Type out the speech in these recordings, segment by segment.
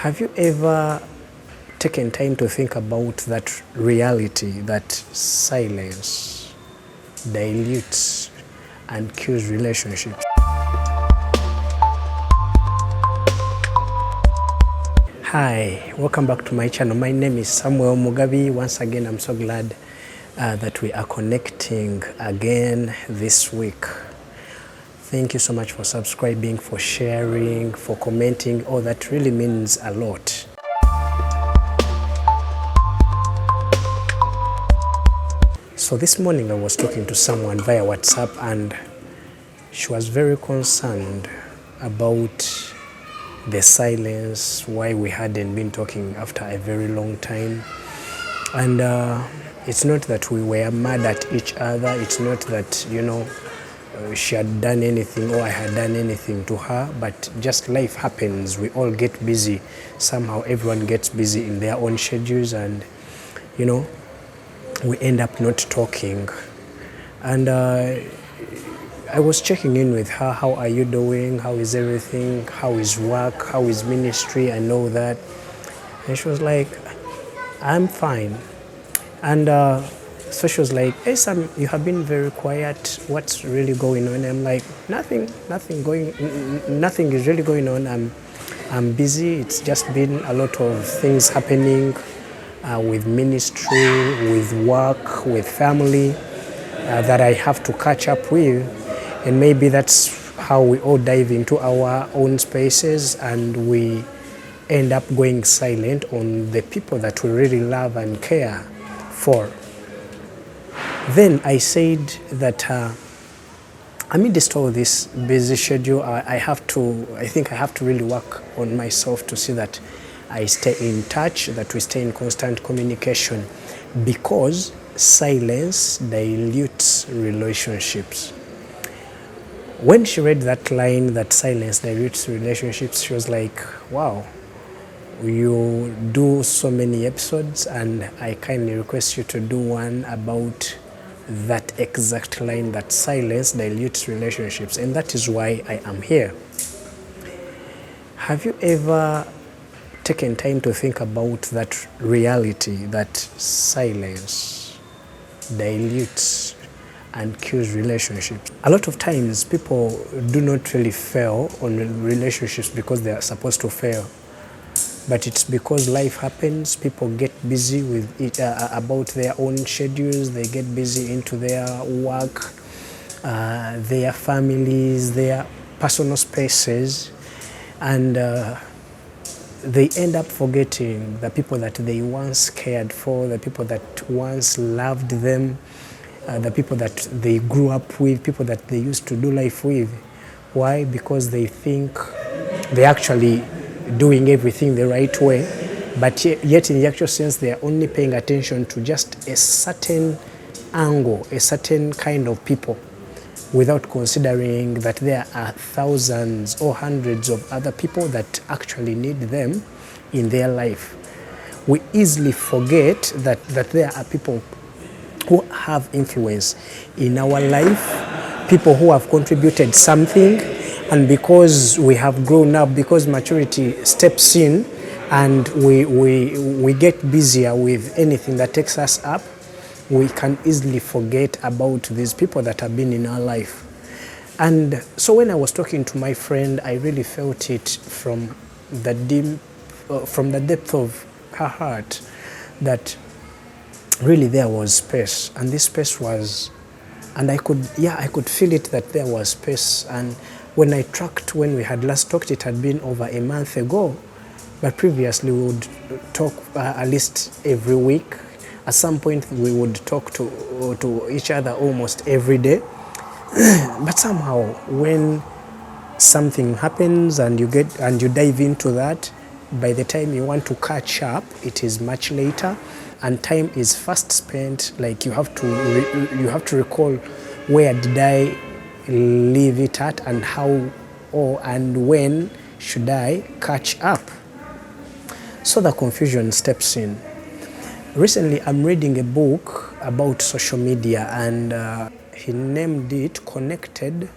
Have you ever taken time to think about that reality that silence dilutes and kills relationships? Hi, welcome back to my channel. My name is Samuel Mugabi. Once again, I'm so glad that we are connecting again this week. Thank you so much for subscribing, for sharing, for commenting. Oh, that really means a lot. So this morning I was talking to someone via WhatsApp and she was very concerned about the silence, why we hadn't been talking after a very long time. And it's not that we were mad at each other. It's not that, she had done anything or I had done anything to her, but just life happens. We all get busy. Somehow everyone gets busy in their own schedules and, we end up not talking. And I was checking in with her. How are you doing? How is everything? How is work? How is ministry? And all that. And she was like, I'm fine. And so she was like, hey Sam, you have been very quiet. What's really going on? I'm like, nothing is really going on. I'm busy. It's just been a lot of things happening with ministry, with work, with family that I have to catch up with. And maybe that's how we all dive into our own spaces and we end up going silent on the people that we really love and care for. Then I said that amidst all this busy schedule, I think I have to really work on myself to see that I stay in touch, that we stay in constant communication, because silence dilutes relationships. When she read that line, that silence dilutes relationships, she was like, wow, you do so many episodes and I kindly request you to do one about that exact line, that silence dilutes relationships. And that is why I am here. Have you ever taken time to think about that reality that silence dilutes and kills relationships? A lot of times people do not really fail on relationships because they are supposed to fail. But it's because life happens, people get busy with it, about their own schedules, they get busy into their work, their families, their personal spaces, and they end up forgetting the people that they once cared for, the people that once loved them, the people that they grew up with, people that they used to do life with. Why? Because they think they're actually doing everything the right way, but yet in the actual sense they are only paying attention to just a certain angle, a certain kind of people, without considering that there are thousands or hundreds of other people that actually need them in their life. We easily forget that there are people who have influence in our life, people who have contributed something, and because we have grown up, because maturity steps in and we get busier with anything that takes us up, we can easily forget about these people that have been in our life. And so when I was talking to my friend, I really felt it from the depth of her heart that really there was space, and this space was, and I could feel it, that there was space. And when I tracked when we had last talked, it had been over a month ago, but previously we would talk at least every week. At some point we would talk to each other almost every day. But somehow when something happens and you dive into that, by the time you want to catch up, it is much later, and time is fast spent. Like you have to recall, where did I leave it at, and how and when should I catch up? So the confusion steps in. Recently I'm reading a book about social media, and he named it Connected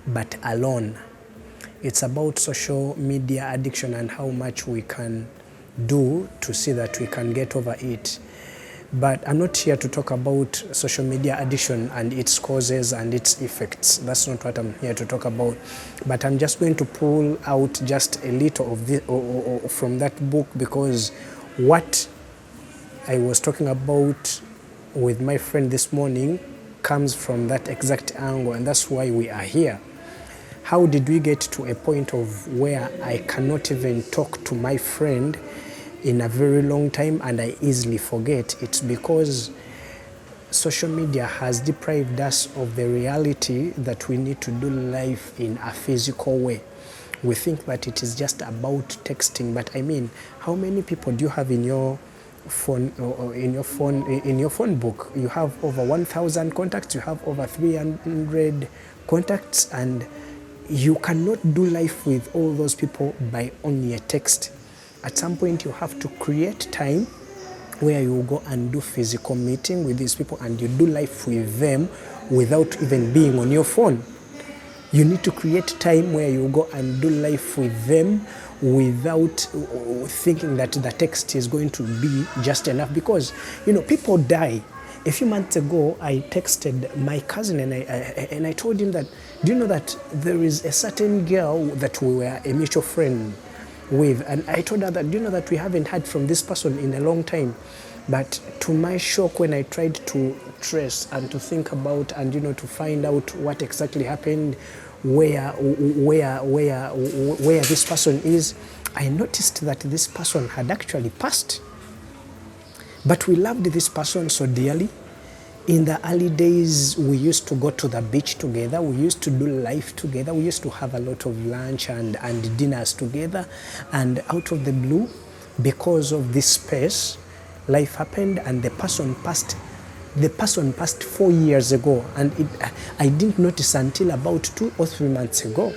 but Alone. It's about social media addiction and how much we can do to see that we can get over it. But I'm not here to talk about social media addiction and its causes and its effects. That's not what I'm here to talk about. But I'm just going to pull out just a little of this from that book, because what I was talking about with my friend this morning comes from that exact angle, and that's why we are here. How did we get to a point of where I cannot even talk to my friend in a very long time and I easily forget? It's because social media has deprived us of the reality that we need to do life in a physical way. We think that it is just about texting, but I mean, how many people do you have in your phone, or in your phone book? You have over 1,000 contacts, you have over 300 contacts, and you cannot do life with all those people by only a text. At some point, you have to create time where you go and do physical meeting with these people and you do life with them without even being on your phone. You need to create time where you go and do life with them without thinking that the text is going to be just enough, because people die. A few months ago, I texted my cousin and I told him that, do you know that there is a certain girl that we were a mutual friend with? And I told her that, do you know that we haven't heard from this person in a long time? But to my shock, when I tried to trace and to think about and to find out what exactly happened, where this person is, I noticed that this person had actually passed. But we loved this person so dearly. In the early days, we used to go to the beach together. We used to do life together. We used to have a lot of lunch and dinners together. And out of the blue, because of this space, life happened and the person passed. The person passed 4 years ago, and I didn't notice until about 2 or 3 months ago.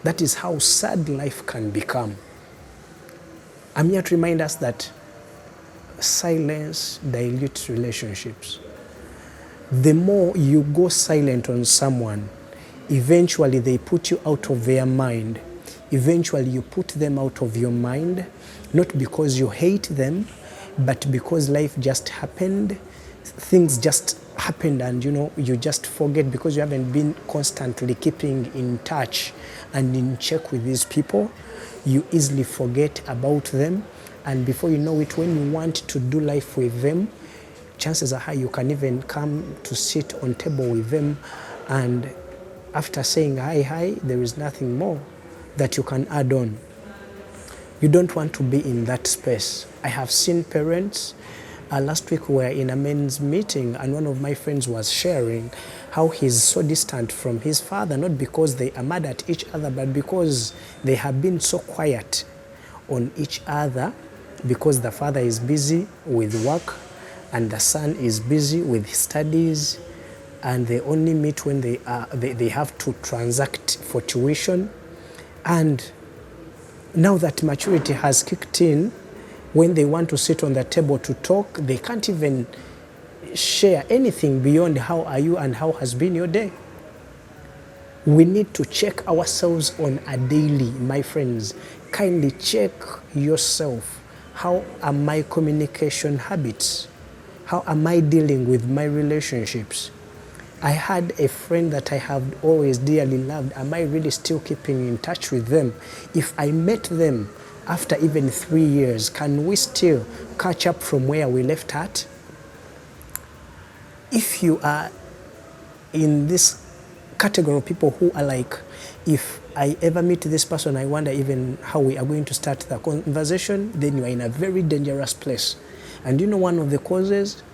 That is how sad life can become. I'm here to remind us that silence dilutes relationships. The more you go silent on someone, eventually they put you out of their mind. Eventually you put them out of your mind, not because you hate them, but because life just happened. Things just happened and you just forget, because you haven't been constantly keeping in touch and in check with these people. You easily forget about them, and before you know it, when you want to do life with them, chances are high you can even come to sit on table with them, and after saying hi, there is nothing more that you can add on. You don't want to be in that space. I have seen parents. Last week we were in a men's meeting, and one of my friends was sharing how he's so distant from his father, not because they are mad at each other, but because they have been so quiet on each other, because the father is busy with work and the son is busy with studies, and they only meet when they have to transact for tuition. And now that maturity has kicked in, when they want to sit on the table to talk, they can't even share anything beyond how are you and how has been your day. We need to check ourselves on a daily, my friends. Kindly check yourself. How are my communication habits? How am I dealing with my relationships? I had a friend that I have always dearly loved. Am I really still keeping in touch with them? If I met them after even 3 years, can we still catch up from where we left at? If you are in this category of people who are like, if I ever meet this person, I wonder even how we are going to start the conversation, then you are in a very dangerous place. And one of the causes?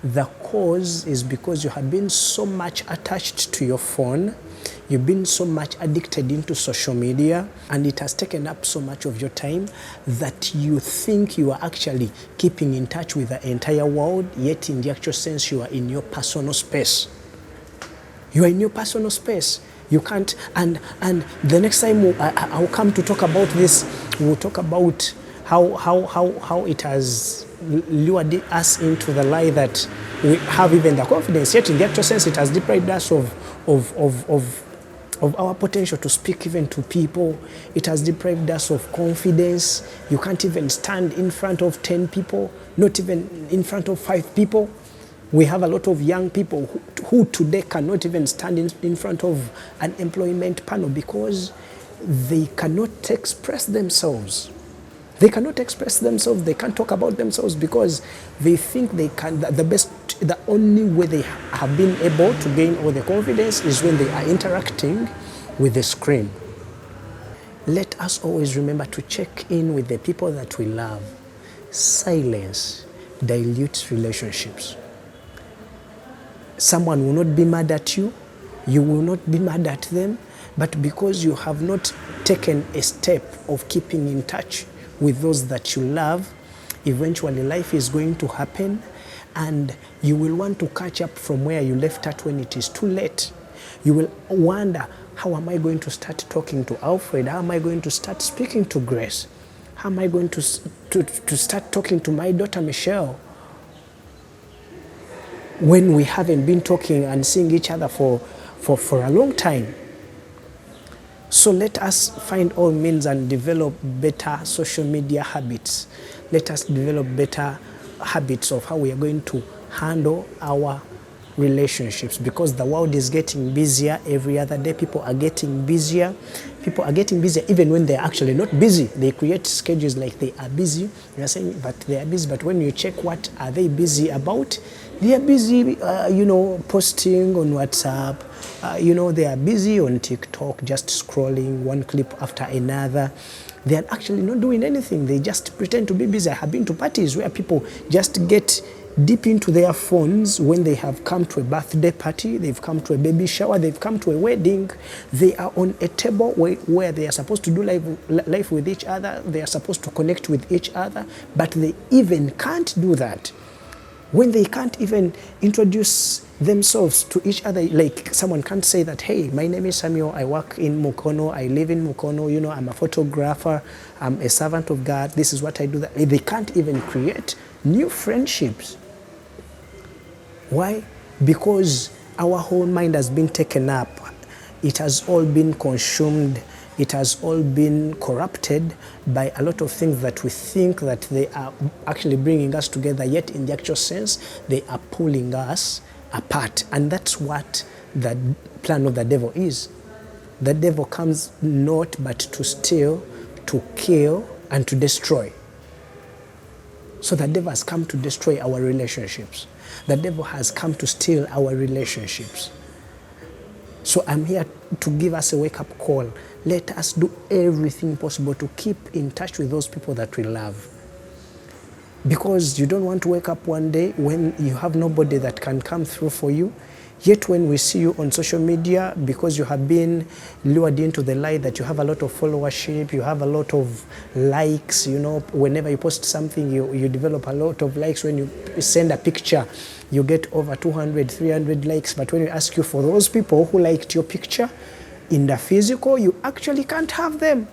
The cause is because you have been so much attached to your phone, you've been so much addicted into social media, and it has taken up so much of your time that you think you are actually keeping in touch with the entire world, yet in the actual sense you are in your personal space. You are in your personal space. You can't, and the next time I'll come to talk about this, we'll talk about how it has lured us into the lie that we have even the confidence, yet in the actual sense it has deprived us of of our potential to speak even to people. It has deprived us of confidence. You can't even stand in front of 10 people, not even in front of 5 people. We have a lot of young people who today cannot even stand in front of an employment panel because they cannot express themselves. They cannot express themselves. They can't talk about themselves because they think they can. The only way they have been able to gain all the confidence is when they are interacting with the screen. Let us always remember to check in with the people that we love. Silence dilutes relationships. Someone will not be mad at you. You will not be mad at them. But because you have not taken a step of keeping in touch with those that you love, eventually life is going to happen and you will want to catch up from where you left at when it is too late. You will wonder, how am I going to start talking to Alfred? How am I going to start speaking to Grace? How am I going to start talking to my daughter Michelle? When we haven't been talking and seeing each other for a long time. So let us find all means and develop better social media habits. Let us develop better habits of how we are going to handle our relationships, because the world is getting busier every other day. People are getting busier. People are getting busier even when they're actually not busy. They create schedules like they are busy. You're saying, but they are busy. But when you check what are they busy about, they are busy, posting on WhatsApp. They are busy on TikTok, just scrolling one clip after another. They are actually not doing anything. They just pretend to be busy. I have been to parties where people just get deep into their phones when they have come to a birthday party, they've come to a baby shower, they've come to a wedding. They are on a table where they are supposed to do life with each other. They are supposed to connect with each other, but they even can't do that. When they can't even introduce themselves to each other, like someone can't say that, hey, my name is Samuel, I work in Mukono, I live in Mukono, I'm a photographer, I'm a servant of God, this is what I do. They can't even create new friendships. Why? Because our whole mind has been taken up. It has all been consumed. It has all been corrupted by a lot of things that we think that they are actually bringing us together, yet in the actual sense, they are pulling us apart. And that's what the plan of the devil is. The devil comes not but to steal, to kill, and to destroy. So the devil has come to destroy our relationships. The devil has come to steal our relationships. So I'm here to give us a wake-up call. Let us do everything possible to keep in touch with those people that we love. Because you don't want to wake up one day when you have nobody that can come through for you. Yet when we see you on social media, because you have been lured into the lie that you have a lot of followership, you have a lot of likes, whenever you post something, you develop a lot of likes. When you send a picture, you get over 200, 300 likes. But when we ask you for those people who liked your picture in the physical, you actually can't have them.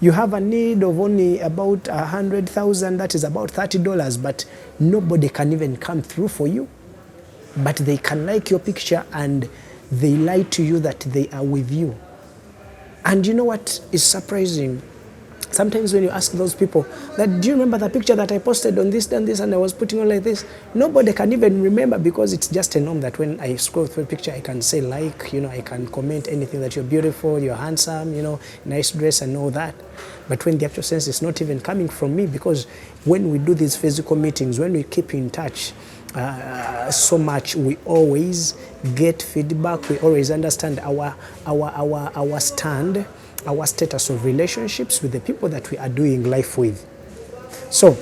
You have a need of only about 100,000, that is about $30, but nobody can even come through for you. But they can like your picture and they lie to you that they are with you. And you know what is surprising? Sometimes when you ask those people, that, do you remember the picture that I posted on this and this and I was putting on like this? Nobody can even remember, because it's just a norm that when I scroll through a picture, I can say like, I can comment anything, that you're beautiful, you're handsome, nice dress and all that. But when the actual sense is not even coming from me, because when we do these physical meetings, when we keep in touch, so much, we always get feedback, we always understand our stand, our status of relationships with the people that we are doing life with. So,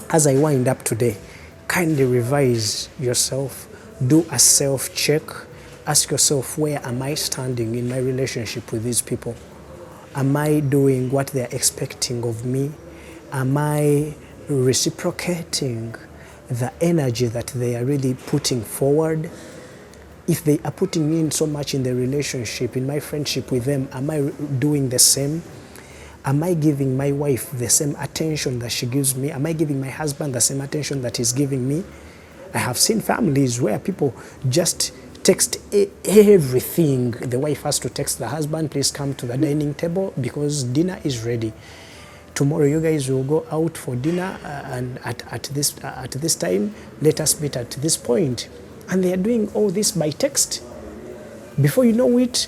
as I wind up today, kindly revise yourself, do a self-check, ask yourself, where am I standing in my relationship with these people? Am I doing what they are expecting of me? Am I reciprocating the energy that they are really putting forward? If they are putting in so much in the relationship, in my friendship with them, am I doing the same? Am I giving my wife the same attention that she gives me? Am I giving my husband the same attention that he's giving me? I have seen families where people just text everything. The wife has to text the husband, please come to the dining table because dinner is ready. Tomorrow you guys will go out for dinner and at this time, let us meet at this point. And they are doing all this by text. Before you know it,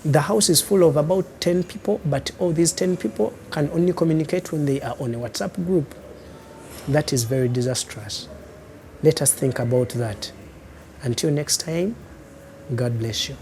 the house is full of about 10 people, but all these 10 people can only communicate when they are on a WhatsApp group. That is very disastrous. Let us think about that. Until next time, God bless you.